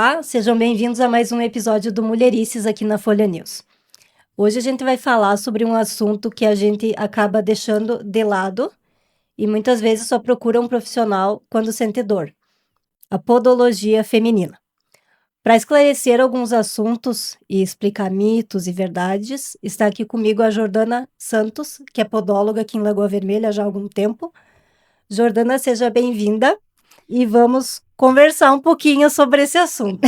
Olá, sejam bem-vindos a mais um episódio do Mulherices aqui na Folha News. Hoje a gente vai falar sobre um assunto que a gente acaba deixando de lado e muitas vezes só procura um profissional quando sente dor: a podologia feminina. Para esclarecer alguns assuntos e explicar mitos e verdades, está aqui comigo a Jordana Santos, que é podóloga aqui em Lagoa Vermelha já há algum tempo. Jordana, seja bem-vinda e vamos conversar um pouquinho sobre esse assunto.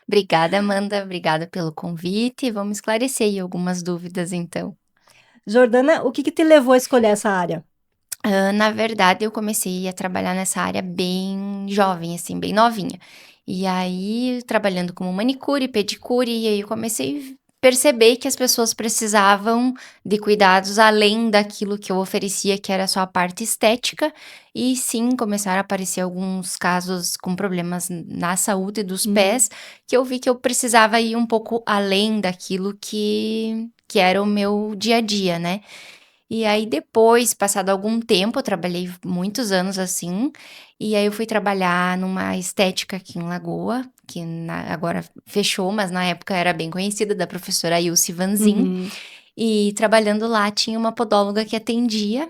Obrigada, Amanda. Obrigada pelo convite. Vamos esclarecer aí algumas dúvidas, então. Jordana, o que te levou a escolher essa área? Na verdade, eu comecei a trabalhar nessa área bem jovem, assim, bem novinha. E aí, trabalhando como manicure, pedicure, e aí eu comecei a perceber que as pessoas precisavam de cuidados além daquilo que eu oferecia, que era só a parte estética. E sim, começaram a aparecer alguns casos com problemas na saúde dos pés, que eu vi que eu precisava ir um pouco além daquilo que era o meu dia a dia, né? E aí depois, passado algum tempo, eu trabalhei muitos anos assim, e aí eu fui trabalhar numa estética aqui em Lagoa, que agora fechou, mas na época era bem conhecida, da professora Ilse Vanzin. Uhum. E trabalhando lá tinha uma podóloga que atendia,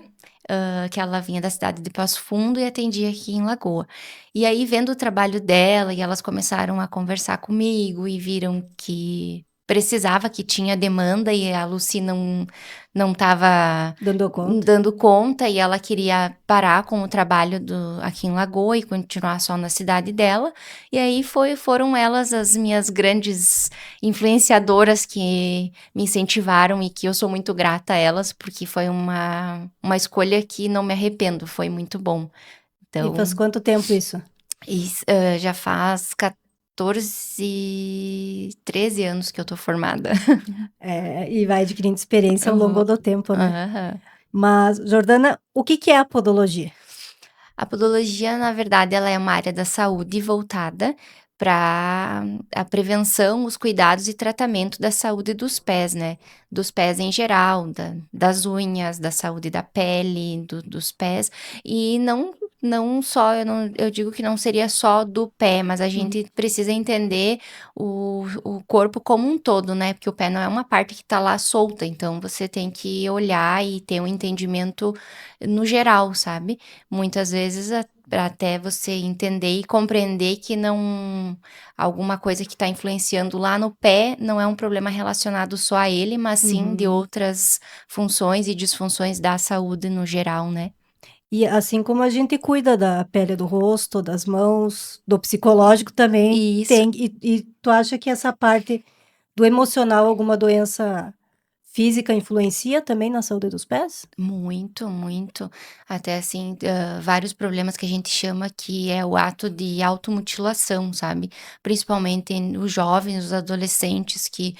que ela vinha da cidade de Passo Fundo e atendia aqui em Lagoa. E aí, vendo o trabalho dela, e elas começaram a conversar comigo e viram que precisava, que tinha demanda, e a Lucy não estava Dando conta. dando conta, e ela queria parar com o trabalho aqui em Lagoa e continuar só na cidade dela. E aí foram elas as minhas grandes influenciadoras que me incentivaram e que eu sou muito grata a elas, porque foi uma escolha que não me arrependo, foi muito bom. E faz Então, quanto tempo isso? já faz 14, 13 anos que eu tô formada. E vai adquirindo experiência ao longo Uhum. do tempo, né? Aham. Mas, Jordana, o que é a podologia? A podologia, na verdade, ela é uma área da saúde voltada para a prevenção, os cuidados e tratamento da saúde dos pés, né? Dos pés em geral, das unhas, da saúde da pele, dos pés. E não só, eu digo que não seria só do pé, mas a Uhum. gente precisa entender o corpo como um todo, né? Porque o pé não é uma parte que tá lá solta, então você tem que olhar e ter um entendimento no geral, sabe? Muitas vezes até você entender e compreender que não alguma coisa que está influenciando lá no pé não é um problema relacionado só a ele, mas sim de Uhum. outras funções e disfunções da saúde no geral, né? E assim como a gente cuida da pele do rosto, das mãos, do psicológico também E isso. tem. E tu acha que essa parte do emocional, alguma doença física influencia também na saúde dos pés? Muito, muito. Até assim, vários problemas que a gente chama que é o ato de automutilação, sabe? Principalmente os jovens, os adolescentes que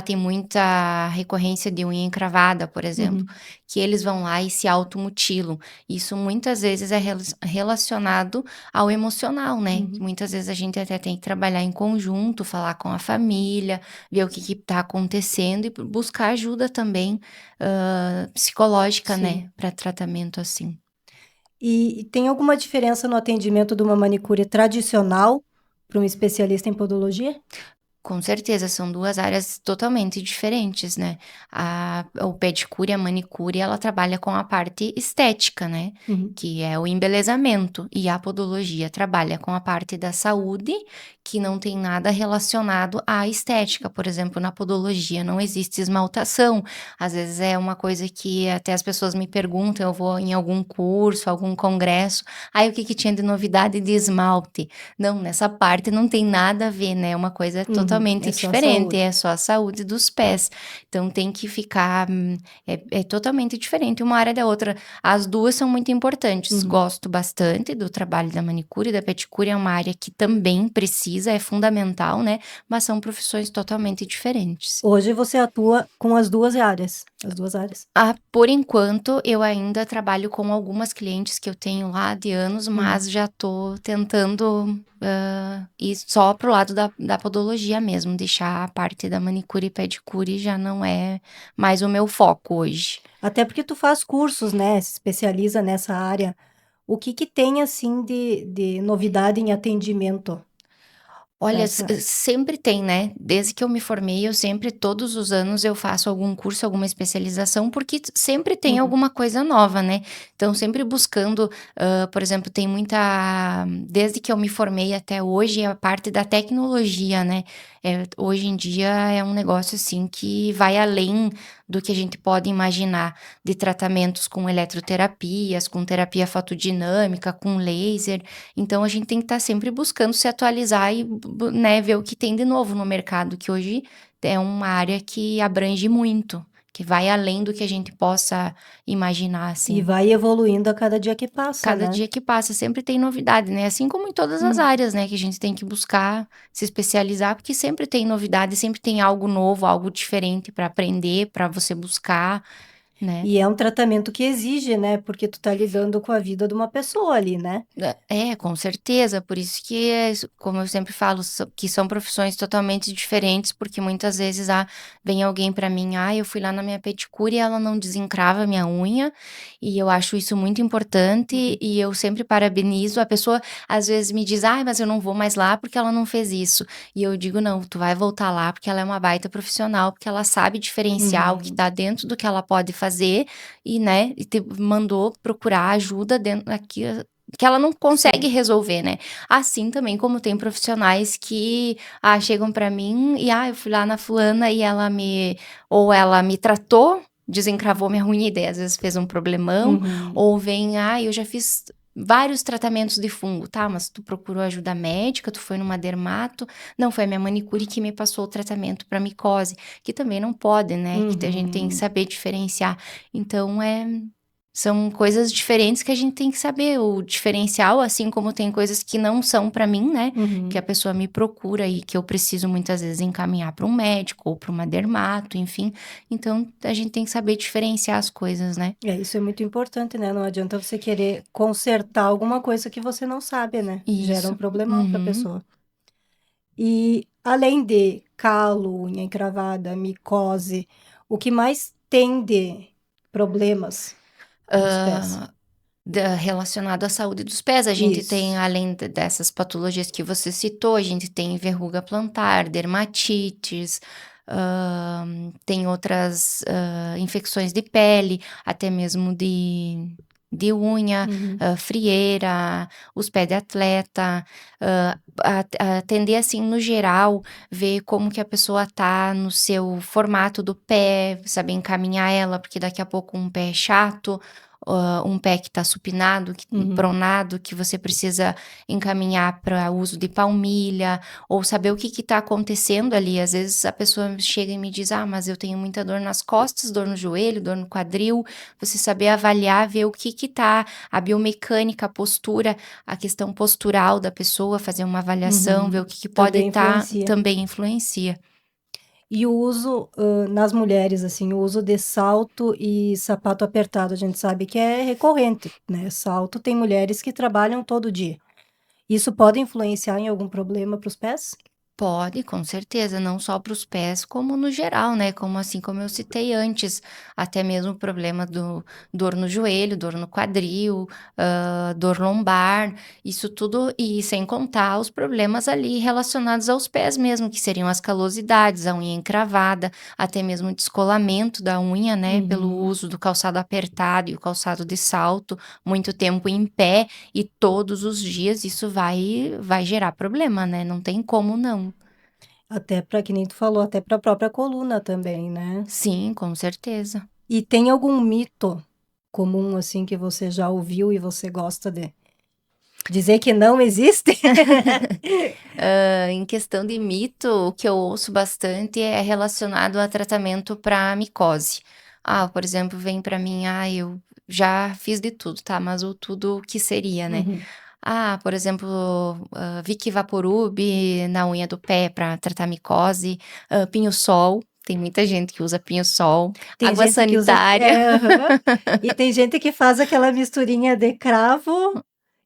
tem muita recorrência de unha encravada, por exemplo, Uhum. que eles vão lá e se automutilam. Isso muitas vezes é relacionado ao emocional, né? Que Uhum. muitas vezes a gente até tem que trabalhar em conjunto, falar com a família, ver o que está acontecendo e buscar ajuda também psicológica, Sim. né, para tratamento assim. E tem alguma diferença no atendimento de uma manicure tradicional para um especialista em podologia? Com certeza, são 2 áreas totalmente diferentes, né. O pedicure e a manicure, ela trabalha com a parte estética, né, Uhum. que é o embelezamento, e a podologia trabalha com a parte da saúde, que não tem nada relacionado à estética. Por exemplo, na podologia não existe esmaltação, às vezes é uma coisa que até as pessoas me perguntam, eu vou em algum curso, algum congresso: "Ai, o que que tinha de novidade de esmalte?". Não, nessa parte não tem nada a ver, né, é uma coisa Uhum. totalmente É só a diferente, saúde. é só a saúde dos pés. Então tem que ficar, é totalmente diferente uma área da outra. As 2 são muito importantes, Uhum. gosto bastante do trabalho da manicure e da pedicure, é uma área que também precisa, é fundamental, né, mas são profissões totalmente diferentes. Hoje você atua com as 2 áreas. Por enquanto, eu ainda trabalho com algumas clientes que eu tenho lá de anos, Uhum. mas já tô tentando, ir só para o lado da podologia mesmo, deixar a parte da manicure e pedicure já não é mais o meu foco hoje. Até porque tu faz cursos, né, se especializa nessa área. O que que tem, assim, de novidade em atendimento? Olha, essa área? sempre tem, né. Desde que eu me formei, eu sempre todos os anos eu faço algum curso, alguma especialização, porque sempre tem Uhum. alguma coisa nova, né. Então sempre buscando, por exemplo, tem muita desde que eu me formei até hoje, a parte da tecnologia, né. Hoje em dia é um negócio, assim, que vai além do que a gente pode imaginar, de tratamentos com eletroterapias, com terapia fotodinâmica, com laser. Então a gente tem que estar sempre buscando se atualizar e né, ver o que tem de novo no mercado, que hoje é uma área que abrange muito, que vai além do que a gente possa imaginar, E assim. vai evoluindo a cada dia que passa, Cada né? dia que passa sempre tem novidade, né, assim como em todas as Hum. áreas, né, que a gente tem que buscar se especializar, porque sempre tem novidade, sempre tem algo novo, algo diferente para aprender, para você buscar, né. E é um tratamento que exige, né, porque tu tá lidando com a vida de uma pessoa ali, né? Com certeza, por isso que como eu sempre falo, que são profissões totalmente diferentes, porque muitas vezes, vem alguém pra mim: "Ah, eu fui lá na minha pedicure e ela não desencrava a minha unha", e eu acho isso muito importante Uhum. e eu sempre parabenizo. A pessoa às vezes me diz: "Ai, mas eu não vou mais lá porque ela não fez isso", e eu digo: "Não, tu vai voltar lá porque ela é uma baita profissional, porque ela sabe diferenciar o que Uhum. tá dentro do que ela pode fazer e, né, e te mandou procurar ajuda dentro aqui que ela não consegue Sim. resolver, né. Assim também como tem profissionais que, chegam pra mim e: "Ah, eu fui lá na fulana e ela me tratou, desencravou minha unha", e daí às vezes fez um problemão, Uhum. ou vem: "Ah, eu já fiz vários tratamentos de fungo", "Tá, mas tu procurou ajuda médica, tu foi numa dermato?", "Não, foi a minha manicure que me passou o tratamento pra micose", que também não pode, né, que a gente tem que Uhum. saber diferenciar. Então, são coisas diferentes que a gente tem que saber o diferencial, assim como tem coisas que não são pra mim, né, que a Uhum. pessoa me procura e que eu preciso muitas vezes encaminhar pra um médico ou pra uma dermato, enfim. Então a gente tem que saber diferenciar as coisas, né. É, isso é muito importante, né, não adianta você querer consertar alguma coisa que você não sabe, né, gera um Isso. problemão para a Uhum. pessoa. E além de calo, unha encravada, micose, o que mais tem de problemas nos pés? Relacionado à saúde dos pés, a gente tem Isso. além dessas patologias que você citou, a gente tem verruga plantar, dermatites, tem outras, infecções de pele, até mesmo de unha, Uhum. frieira, os pés de atleta, atender, assim, no geral, ver como que a pessoa tá no seu formato do pé, saber encaminhar ela, porque daqui a pouco um pé é chato, um pé que tá supinado, Uhum. pronado, que você precisa encaminhar para uso de palmilha, ou saber o que que tá acontecendo ali. Às vezes a pessoa chega e me diz: "Ah, mas eu tenho muita dor nas costas, dor no joelho, dor no quadril". Você saber avaliar, ver o que que tá a biomecânica, a postura, a questão postural da pessoa, fazer uma avaliação, ver Uhum. o que que pode Também estar influencia. também influencia. E o uso, nas mulheres, assim, o uso de salto e sapato apertado, a gente sabe que é recorrente, né, salto tem mulheres que trabalham todo dia. Isso pode influenciar em algum problema para os pés? Pode, com certeza, não só para os pés, como no geral, né, como assim como eu citei antes, até mesmo o problema do dor no joelho, dor no quadril, dor lombar, isso tudo e sem contar os problemas ali relacionados aos pés mesmo, que seriam as calosidades, a unha encravada, até mesmo o descolamento da unha, né, pelo Uhum. uso do calçado apertado e o calçado de salto, muito tempo em pé e todos os dias, isso vai gerar problema, né, não tem como não. Até para que nem tu falou, até para a própria coluna também, né. Sim, com certeza. E tem algum mito comum, assim, que você já ouviu e você gosta de dizer que não existe? Em questão de mito, o que eu ouço bastante é relacionado a tratamento para micose. Por exemplo, vem para mim: "Ah, eu já fiz de tudo", tá, mas o tudo o que seria, né? Uhum. Por exemplo, Vick Vaporub na unha do pé para tratar micose, pinho-sol, tem muita gente que usa pinho-sol, Tem água gente que usa sanitária. aham. E tem gente que faz aquela misturinha de cravo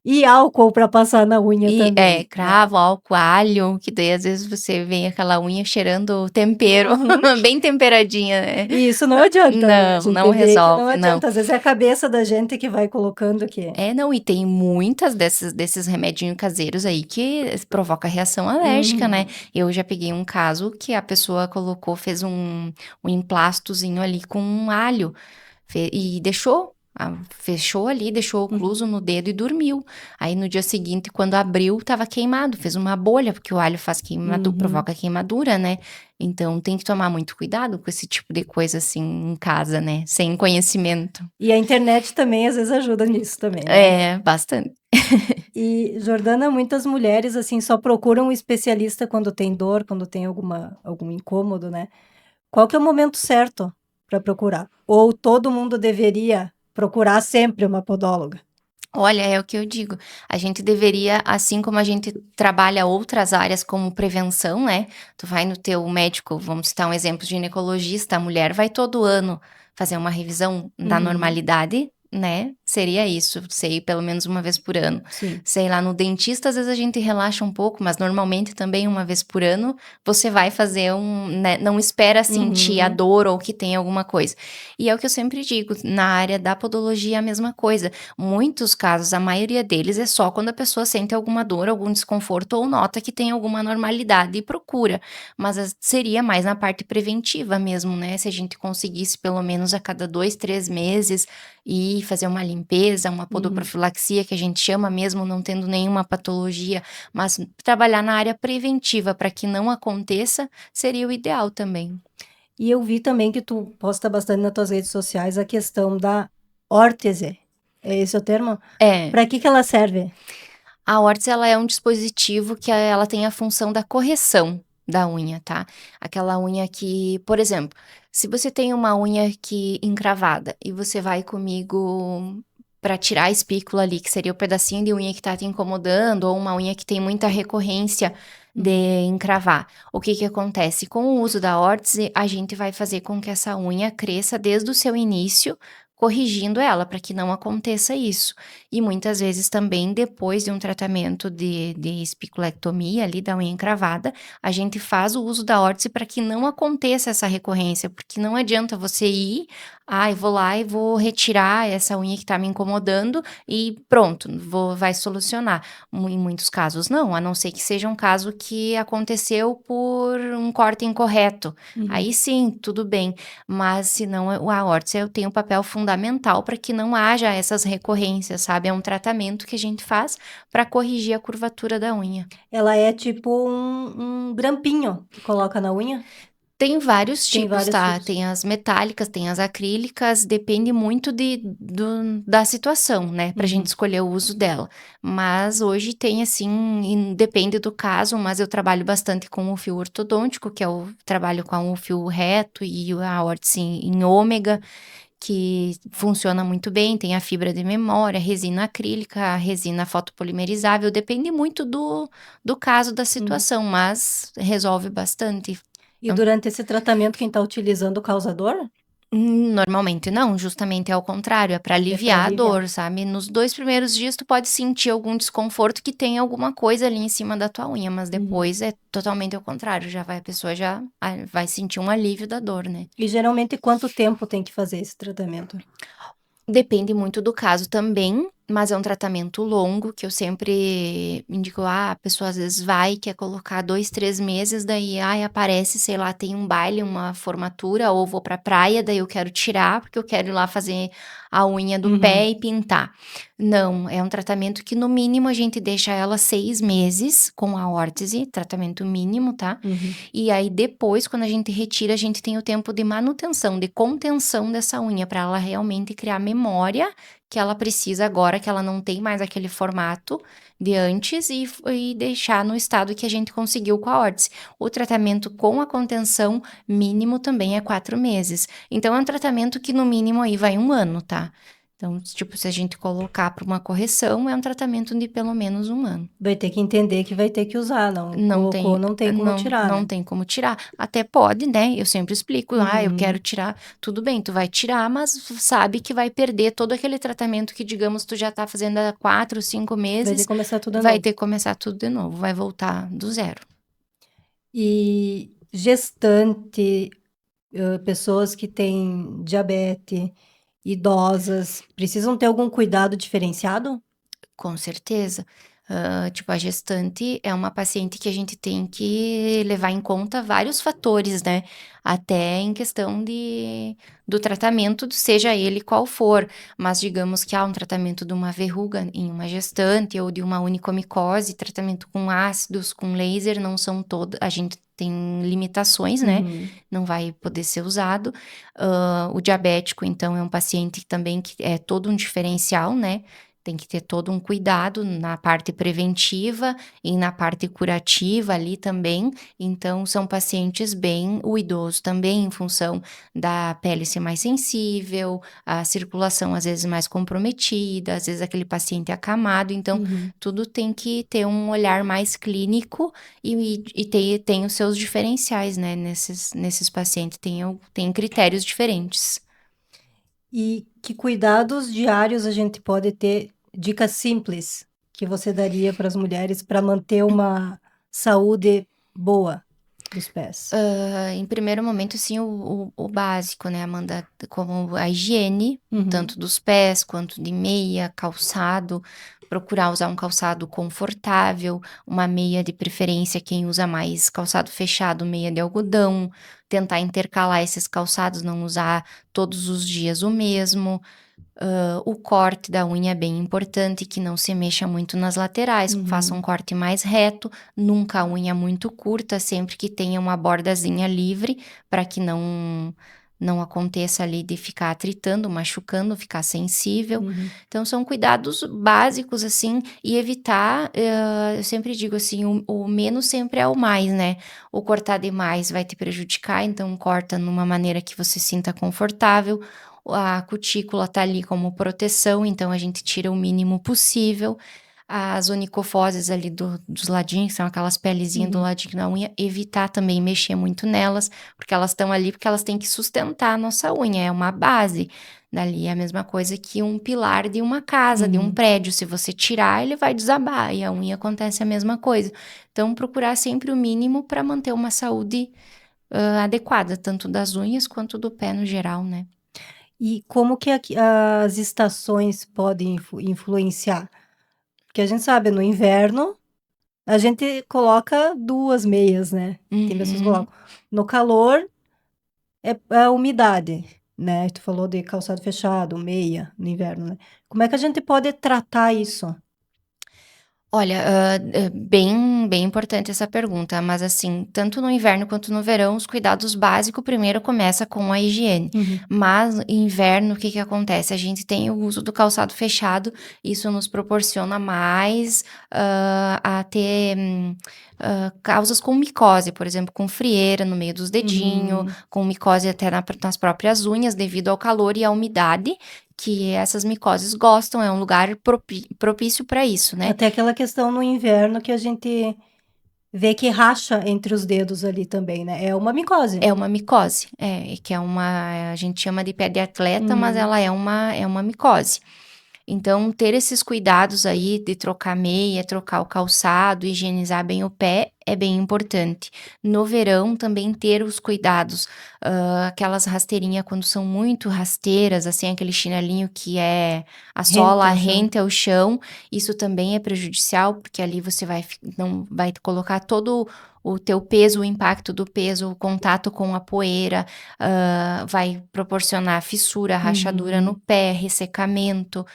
E álcool pra passar na unha E também, né. cravo, álcool, alho, que daí às vezes você vê aquela unha cheirando tempero, Uhum. bem temperadinha, né. E isso não adianta, né, a Não, não gente vê que não resolve, não. adianta, às vezes é a cabeça da gente que vai colocando que Não, e tem muitas desses remedinho caseiros aí que provoca reação alérgica, né. uhum. Eu já peguei um caso que a pessoa fez um emplastozinho ali com um alho, e deixou, fechou ali, deixou Uhum, ocluso no dedo e dormiu. Aí no dia seguinte, quando abriu, estava queimado, fez uma bolha, porque o alho uhum. provoca queimadura, né. Então tem que tomar muito cuidado com esse tipo de coisa, assim, em casa, né, sem conhecimento. E a internet também às vezes ajuda nisso também, né. É, bastante. E, Jordana, muitas mulheres, assim, só procuram um especialista quando tem dor, quando tem algum incômodo, né. Qual que é o momento certo para procurar? Ou todo mundo deveria procurar sempre uma podóloga? Olha, é o que eu digo, a gente deveria, assim como a gente trabalha outras áreas como prevenção, né, tu vai no teu médico, vamos citar um exemplo, ginecologista, a mulher vai todo ano fazer uma revisão da Uhum, normalidade, né, seria isso, sei pelo menos uma vez por ano. sim. Sei lá, no dentista às vezes a gente relaxa um pouco, mas normalmente também uma vez por ano você vai fazer né, não espera sentir a Uhum, dor ou que tem alguma coisa. E é o que eu sempre digo, na área da podologia é a mesma coisa. Muitos casos, a maioria deles, é só quando a pessoa sente alguma dor, algum desconforto ou nota que tem alguma anormalidade e procura. Mas seria mais na parte preventiva mesmo, né? Se a gente conseguisse pelo menos a cada 2, 3 meses ir fazer uma limpeza, uma uhum. podoprofilaxia, que a gente chama mesmo, não tendo nenhuma patologia, mas trabalhar na área preventiva para que não aconteça, seria o ideal também. E eu vi também que tu posta bastante nas tuas redes sociais a questão da órtese. É esse o termo? É. Para que que ela serve? A órtese, ela é um dispositivo que ela tem a função da correção da unha, tá. Aquela unha que, por exemplo, se você tem uma unha que encravada e você vai comigo para tirar a espícula ali, que seria o pedacinho de unha que tá te incomodando, ou uma unha que tem muita recorrência de Uhum, encravar. O que que acontece? Com o uso da órtese, a gente vai fazer com que essa unha cresça desde o seu início, corrigindo ela, para que não aconteça isso. E muitas vezes também depois de um tratamento de espiculectomia ali da unha encravada, a gente faz o uso da órtese para que não aconteça essa recorrência, porque não adianta você ir: "Ai, vou lá e vou retirar essa unha que está me incomodando e pronto, vai solucionar". Em muitos casos não, a não ser que seja um caso que aconteceu por um corte incorreto. uhum. Aí sim, tudo bem, mas se não, a órtese tem um papel fundamental para que não haja essas recorrências, sabe, é um tratamento que a gente faz para corrigir a curvatura da unha. Ela é tipo um grampinho que coloca na unha? Tem vários Tem tipos, vários tá, tipos. tem as metálicas, tem as acrílicas, depende muito da situação, né, pra gente Uhum. escolher o uso dela. Mas hoje tem assim, depende do caso, mas eu trabalho bastante com o fio ortodôntico, que é o trabalho com o fio reto e a órtese em ômega, que funciona muito bem, tem a fibra de memória, resina acrílica, a resina fotopolimerizável, depende muito do caso, da Uhum. situação, mas resolve bastante. E É um durante esse tratamento quem tá utilizando causa dor? Normalmente não, justamente é ao contrário, é para É para aliviar a aliviar. dor, sabe. Nos 2 primeiros dias tu pode sentir algum desconforto que tem alguma coisa ali em cima da tua unha, mas Uhum. depois é totalmente ao contrário, a pessoa já vai sentir um alívio da dor, né. E geralmente quanto tempo tem que fazer esse tratamento? Depende muito do caso também, mas é um tratamento longo que eu sempre indico, a pessoa às vezes vai, quer colocar 2, 3 meses, daí, ai, aparece, sei lá, tem um baile, uma formatura ou vou pra praia, daí eu quero tirar, porque eu quero ir lá fazer a unha do Uhum. pé e pintar. Não, é um tratamento que no mínimo a gente deixa ela 6 meses com a órtese, tratamento mínimo, tá. Uhum. E aí depois, quando a gente retira, a gente tem o tempo de manutenção, de contenção dessa unha, para ela realmente criar memória que ela precisa agora, que ela não tem mais aquele formato de antes e deixar no estado que a gente conseguiu com a órtese. O tratamento com a contenção mínimo também é 4 meses. Então é um tratamento que no mínimo aí vai 1 ano, tá. Então, tipo, se a gente colocar para uma correção, é um tratamento de pelo menos 1 ano. Vai ter que entender que vai ter que usar, não Não colocou, tem não tem como não tirar, não né? tem como tirar. Até pode, né, eu sempre explico: "Ah, eu quero Uhum. tirar", tudo bem, tu vai tirar, mas sabe que vai perder todo aquele tratamento que, digamos, tu já tá fazendo há 4, 5 Vai ter meses, que começar tudo de vai novo. ter que começar tudo de novo, vai voltar do zero. E gestante, pessoas que têm diabetes, idosas, precisam ter algum cuidado diferenciado? Com certeza. Tipo, a gestante é uma paciente que a gente tem que levar em conta vários fatores, né, até em questão do tratamento, seja ele qual for. Mas digamos que há um tratamento de uma verruga em uma gestante ou de uma onicomicose, tratamento com ácidos, com laser, não são toda a gente tem limitações, né, Uhum. não vai poder ser usado. O diabético, então, é um paciente também que é todo um diferencial, né, tem que ter todo um cuidado na parte preventiva e na parte curativa ali também. Então, são pacientes bem o idoso também, em função da pele ser mais sensível, a circulação às vezes mais comprometida, às vezes aquele paciente acamado. Então, Uhum. tudo tem que ter um olhar mais clínico e tem os seus diferenciais, né, nesses pacientes, tem critérios diferentes. E que cuidados diários a gente pode ter, dicas simples que você daria para as mulheres para manter uma saúde boa dos pés? Em primeiro momento, sim, o básico, né, Amanda, como a higiene, Uhum. tanto dos pés quanto de meia, calçado, procurar usar um calçado confortável, uma meia de preferência, quem usa mais calçado fechado, meia de algodão, tentar intercalar esses calçados, não usar todos os dias o mesmo. O corte da unha é bem importante, que não se mexa muito nas laterais, faça um Uhum. corte mais reto, nunca a unha muito curta, sempre que tenha uma bordazinha livre, para que não aconteça ali de ficar atritando, machucando, ficar sensível. Uhum. Então são cuidados básicos, assim, e evitar, eu sempre digo assim, o menos sempre é o mais, né. O cortar demais vai te prejudicar, então corta numa maneira que você sinta confortável. A cutícula tá ali como proteção, então a gente tira o mínimo possível. As onicofoses ali dos ladinhos, que são aquelas pelezinhas do Uhum. ladinho da unha, evitar também mexer muito nelas, porque elas estão ali, porque elas têm que sustentar a nossa unha, é uma base. Dali é a mesma coisa que um pilar de uma casa, de um Uhum. prédio, se você tirar, ele vai desabar, e a unha acontece a mesma coisa. Então procurar sempre o mínimo para manter uma saúde, adequada, tanto das unhas quanto do pé no geral, né. E como que as estações podem influenciar? Porque a gente sabe, no inverno, a gente coloca 2 meias, né. Tem pessoas que Uhum. colocam. No calor, é a umidade, né. Tu falou de calçado fechado, meia, no inverno, né. Como é que a gente pode tratar isso? Olha, bem importante essa pergunta, mas assim, tanto no inverno quanto no verão, os cuidados básicos primeiro começa com a higiene. Uhum. Mas inverno, o que que acontece? A gente tem o uso do calçado fechado, isso nos proporciona mais, a ter, causas com micose, por exemplo, com frieira no meio dos dedinhos, Uhum. com micose até nas próprias unhas, devido ao calor e à umidade, que essas micoses gostam, é um lugar propício para isso, né. Até aquela questão no inverno que a gente vê que racha entre os dedos ali também, né, é uma micose. É uma micose, que é uma a gente chama de pé de atleta, mas Uhum. ela é uma micose. Então, ter esses cuidados aí de trocar meia, trocar o calçado, higienizar bem o pé é bem importante. No verão, também ter os cuidados, aquelas rasteirinhas quando são muito rasteiras, assim, aquele chinelinho que a Rente sola ao chão. rente ao chão, isso também é prejudicial, porque ali você não vai colocar todo o teu peso, o impacto do peso, o contato com a poeira, vai proporcionar fissura, rachadura no Uhum. pé, ressecamento.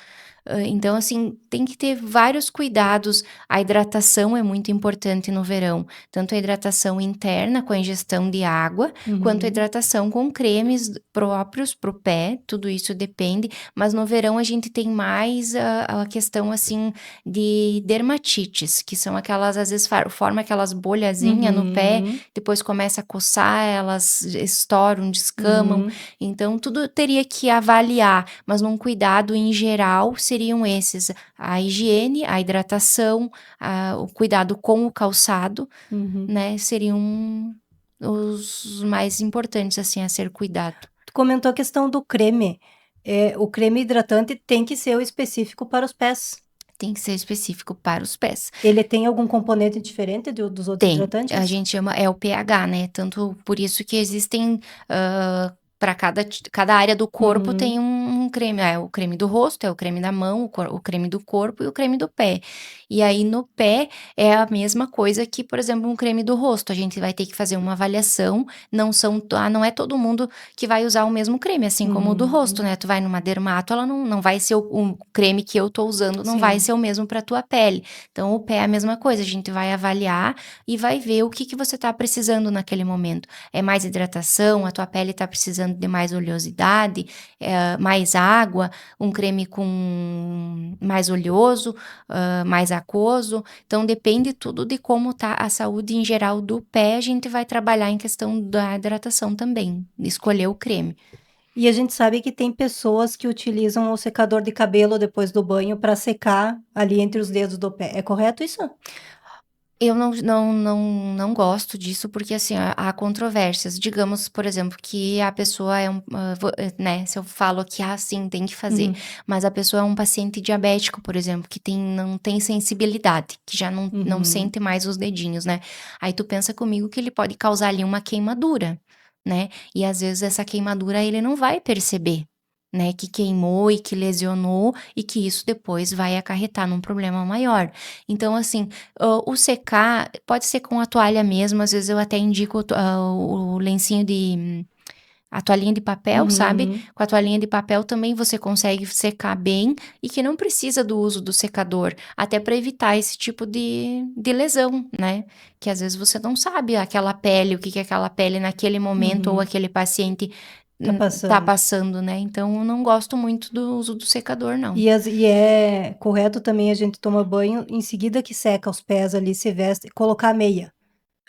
Então, assim, tem que ter vários cuidados. A hidratação é muito importante no verão, tanto a hidratação interna com a ingestão de água, quanto a Uhum. hidratação com cremes próprios para o pé, tudo isso depende, mas no verão a gente tem mais a questão, assim, de dermatites, que são aquelas, às vezes, forma aquelas bolhazinhas no pé, Uhum. depois começa a coçar, elas estouram, descamam, Uhum. então tudo teria que avaliar, mas num cuidado em geral seriam esses: a higiene, a hidratação, o cuidado com o calçado, Uhum. né, seriam os mais importantes, assim, a ser cuidado. Tu comentou a questão do creme. O creme hidratante tem que ser o específico para os pés. Tem que ser específico para os pés. Ele tem algum componente diferente dos outros Tem, a hidratantes? gente chama é o pH, né, tanto por isso que existem, para cada área do corpo Uhum. tem um creme, o creme do rosto, é o creme da mão, o creme do corpo e o creme do pé. E aí no pé é a mesma coisa que, por exemplo, um creme do rosto, a gente vai ter que fazer uma avaliação, não é todo mundo que vai usar o mesmo creme, assim como o do rosto, Uhum. né, tu vai numa dermato, ela não vai ser o creme que eu tô usando, não vai Sim. ser o mesmo para tua pele. Então o pé é a mesma coisa, a gente vai avaliar e vai ver o que você está precisando naquele momento. É mais hidratação, a tua pele está precisando de mais oleosidade, mais água, um creme com mais oleoso, mais aquoso. Então depende tudo de como tá a saúde em geral do pé, a gente vai trabalhar em questão da hidratação também, escolher o creme. E a gente sabe que tem pessoas que utilizam o secador de cabelo depois do banho para secar ali entre os dedos do pé. É correto isso? Eu não gosto disso, porque, assim, há controvérsias. Digamos, por exemplo, que a pessoa é né, se eu falo que, sim, tem que fazer, Uhum. mas a pessoa é um paciente diabético, por exemplo, que não tem sensibilidade, que já não Uhum. sente mais os dedinhos, né. Aí tu pensa comigo que ele pode causar ali uma queimadura, né, e às vezes essa queimadura ele não vai perceber, né, que queimou e que lesionou e que isso depois vai acarretar num problema maior. Então, assim, o secar pode ser com a toalha mesmo, às vezes eu até indico o lencinho a toalhinha de papel, sabe. Uhum. Com a toalhinha de papel também você consegue secar bem e que não precisa do uso do secador, até para evitar esse tipo de lesão, né. Que às vezes você não sabe aquela pele, o que que aquela pele naquele momento ou Uhum. aquele paciente, Tá tá passando. passando, né. Então eu não gosto muito do uso do secador não. E é correto também a gente tomar banho, em seguida que seca os pés ali, se veste, colocar a meia.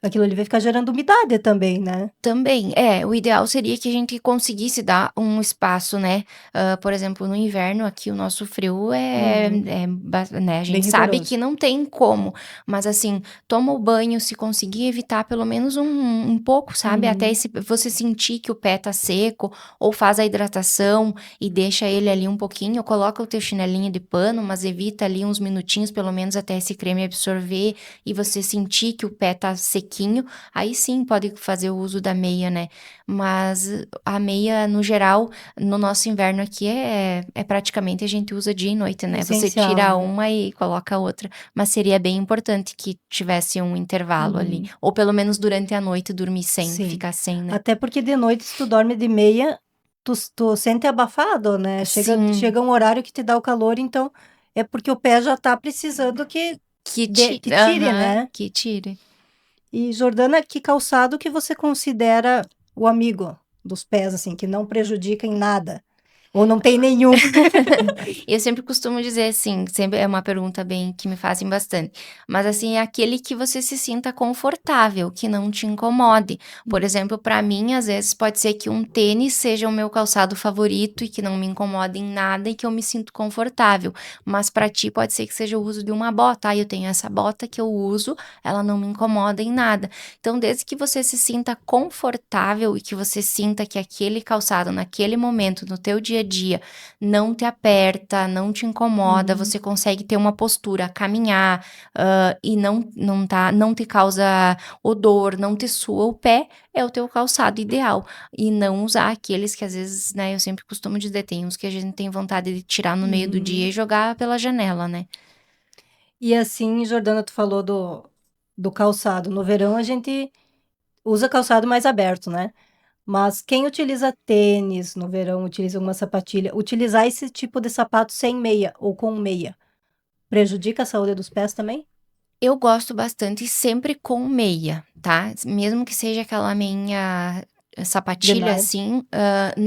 Aquilo ali vai ficar gerando umidade também, né? Também, o ideal seria que a gente conseguisse dar um espaço, né, por exemplo, no inverno aqui o nosso frio Uhum. né, a Bem gente sabe que rigoroso. não tem como, mas assim, toma o banho, se conseguir evitar pelo menos um pouco, sabe, até Uhum. esse você sentir que o pé tá seco, ou faz a hidratação e deixa ele ali um pouquinho, coloca o teu chinelinho de pano, mas evita ali uns minutinhos pelo menos até esse creme absorver e você sentir que o pé tá sequinho, aí sim pode fazer o uso da meia, né. Mas a meia, no geral, no nosso inverno aqui é praticamente a gente usa dia e noite, né. Você Essencial, tira né? uma e coloca a outra, mas seria bem importante que tivesse um intervalo ali, Uhum. ou pelo menos durante a noite dormir sem, Sim. ficar sem, né. Até porque de noite, se tu dorme de meia, tu sente abafado, né? Sim, Chega um horário que te dá o calor, então é porque o pé já tá precisando que tire, né? que tire. E Jordana, que calçado que você considera o amigo dos pés, assim, que não prejudica em nada? Ou não tem nenhum? Eu sempre costumo dizer assim, sempre é uma pergunta bem que me fazem bastante, mas assim, é aquele que você se sinta confortável, que não te incomode. Por exemplo, para mim, às vezes pode ser que um tênis seja o meu calçado favorito e que não me incomoda em nada e que eu me sinto confortável, mas para ti pode ser que seja o uso de uma bota. Eu tenho essa bota que eu uso, ela não me incomoda em nada. Então, desde que você se sinta confortável e que você sinta que aquele calçado naquele momento, no teu dia a dia, não te aperta, não te incomoda, Uhum, você consegue ter uma postura, caminhar, e não te causa odor, não te sua o pé, é o teu calçado ideal. E não usar aqueles que às vezes, né, eu sempre costumo dizer, tem uns que a gente tem vontade de tirar no meio do dia uhum. e jogar pela janela, né. E assim, Jordana, tu falou do calçado. No verão a gente usa calçado mais aberto, né? Mas quem utiliza tênis no verão, utiliza uma sapatilha, utilizar esse tipo de sapato sem meia ou com meia, prejudica a saúde dos pés também? Eu gosto bastante sempre com meia, tá? Mesmo que seja aquela meinha De sapatilha, nylon? assim,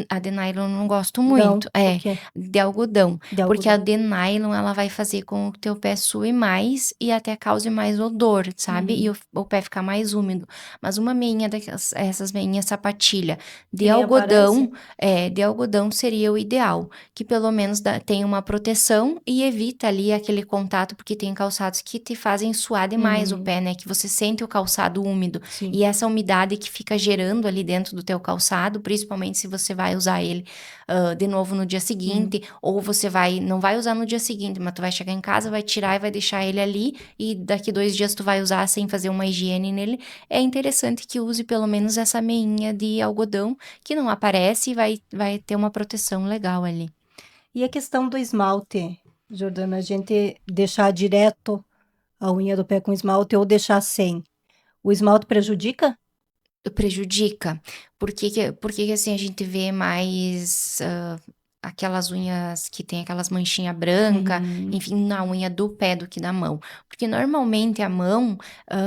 a de nylon eu não gosto Não, muito. por É, quê? de algodão. De Porque a algodão. de nylon, ela vai fazer com que o teu pé sue mais e até cause mais odor, sabe? E Uhum. o pé ficar mais úmido. Mas uma meinha essas meinhas sapatilha Que nem aparece? de algodão seria o ideal. Que pelo menos tem uma proteção e evita ali aquele contato, porque tem calçados que te fazem suar demais o Uhum. pé, né? Que você sente o calçado úmido. Sim. E essa umidade que fica gerando ali dentro do teu calçado, principalmente se você vai usar ele de novo no dia Uhum. seguinte, ou você não vai usar no dia seguinte, mas tu vai chegar em casa, vai tirar e vai deixar ele ali, e daqui 2 dias tu vai usar sem fazer uma higiene nele. É interessante que use pelo menos essa meinha de algodão, que não aparece e vai ter uma proteção legal ali. E a questão do esmalte, Jordana, a gente deixar direto a unha do pé com esmalte ou deixar sem, o esmalte prejudica? Prejudica. Por que que, assim, a gente vê mais, aquelas unhas que tem aquelas manchinha branca, Uhum. enfim, na unha do pé do que da mão? Porque normalmente a mão,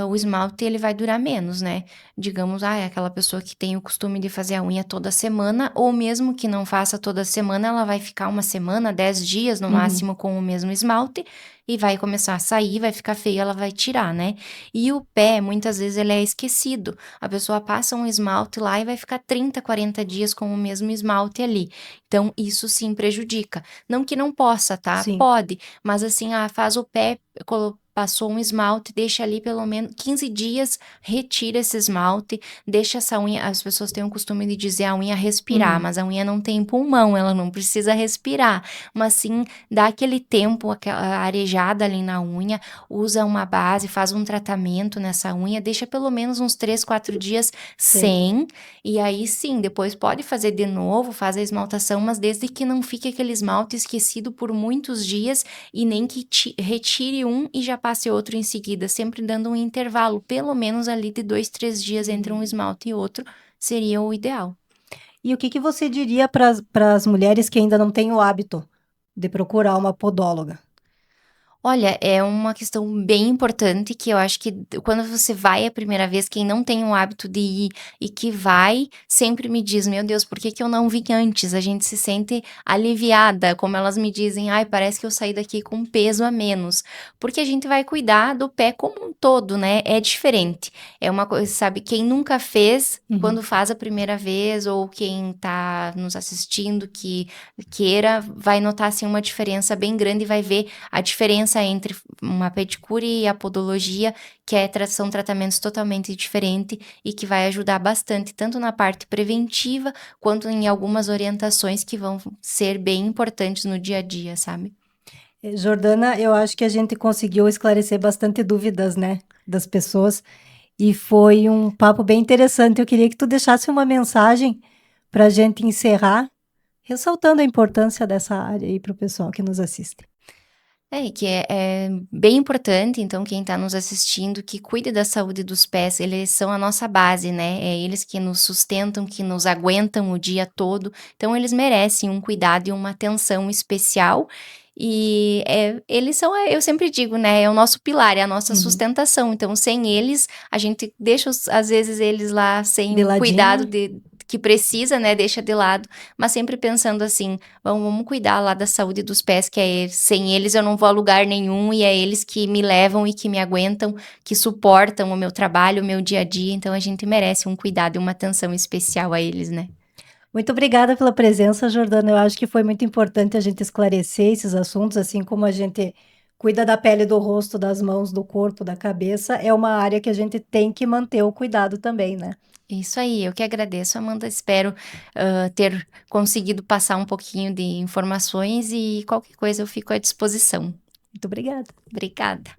o esmalte ele vai durar menos, né. Digamos, é aquela pessoa que tem o costume de fazer a unha toda semana, ou mesmo que não faça toda semana, ela vai ficar 1 semana, 10 dias no Uhum. máximo com o mesmo esmalte, e vai começar a sair, vai ficar feio, ela vai tirar, né. E o pé, muitas vezes, ele é esquecido. A pessoa passa um esmalte lá e vai ficar 30, 40 dias com o mesmo esmalte ali. Então, isso sim prejudica. Não que não possa, tá? Sim. Pode, mas assim, faz o pé, passou um esmalte, deixa ali pelo menos 15 dias, retira esse esmalte, deixa essa unha. As pessoas têm o costume de dizer a unha respirar, Uhum. mas a unha não tem pulmão, ela não precisa respirar, mas sim dá aquele tempo, aquela arejada ali na unha, usa uma base, faz um tratamento nessa unha, deixa pelo menos uns 3, 4 dias Sei. sem, e aí sim, depois pode fazer de novo, faz a esmaltação, mas desde que não fique aquele esmalte esquecido por muitos dias e nem que retire um e já passe outro em seguida, sempre dando um intervalo, pelo menos ali de 2, 3 dias entre um Uhum. esmalte e outro, seria o ideal. E o que que você diria para as mulheres que ainda não têm o hábito de procurar uma podóloga? Olha, é uma questão bem importante que eu acho que quando você vai a primeira vez, quem não tem o hábito de ir e que vai, sempre me diz: "Meu Deus, por que que eu não vim antes?". A gente se sente aliviada, como elas me dizem: "Ai, parece que eu saí daqui com um peso a menos", porque a gente vai cuidar do pé como um todo, né, é diferente. É uma coisa, sabe, quem nunca fez, Uhum. quando faz a primeira vez ou quem tá nos assistindo que queira, vai notar, assim, uma diferença bem grande e vai ver a diferença entre uma pedicure e a podologia, que são tratamentos totalmente diferentes e que vai ajudar bastante, tanto na parte preventiva, quanto em algumas orientações que vão ser bem importantes no dia a dia, sabe. Jordana, eu acho que a gente conseguiu esclarecer bastante dúvidas, né, das pessoas, e foi um papo bem interessante. Eu queria que tu deixasse uma mensagem para a gente encerrar, ressaltando a importância dessa área aí para o pessoal que nos assiste. É, que é bem importante, então, quem está nos assistindo, que cuide da saúde dos pés, eles são a nossa base, né, é eles que nos sustentam, que nos aguentam o dia todo, então eles merecem um cuidado e uma atenção especial, e, eles são eu sempre digo, né, é o nosso pilar, é a nossa Uhum. sustentação, então sem eles, a gente deixa às vezes eles lá sem De o cuidado ladinho. que precisa, né, deixa de lado, mas sempre pensando assim: vamos cuidar lá da saúde dos pés, que sem eles eu não vou a lugar nenhum e é eles que me levam e que me aguentam, que suportam o meu trabalho, o meu dia a dia, então a gente merece um cuidado e uma atenção especial a eles, né. Muito obrigada pela presença, Jordana. Eu acho que foi muito importante a gente esclarecer esses assuntos, assim como a gente cuida da pele do rosto, das mãos, do corpo, da cabeça, é uma área que a gente tem que manter o cuidado também, né. Isso aí, eu que agradeço, Amanda, espero, ter conseguido passar um pouquinho de informações e qualquer coisa eu fico à disposição. Muito obrigada. Obrigada.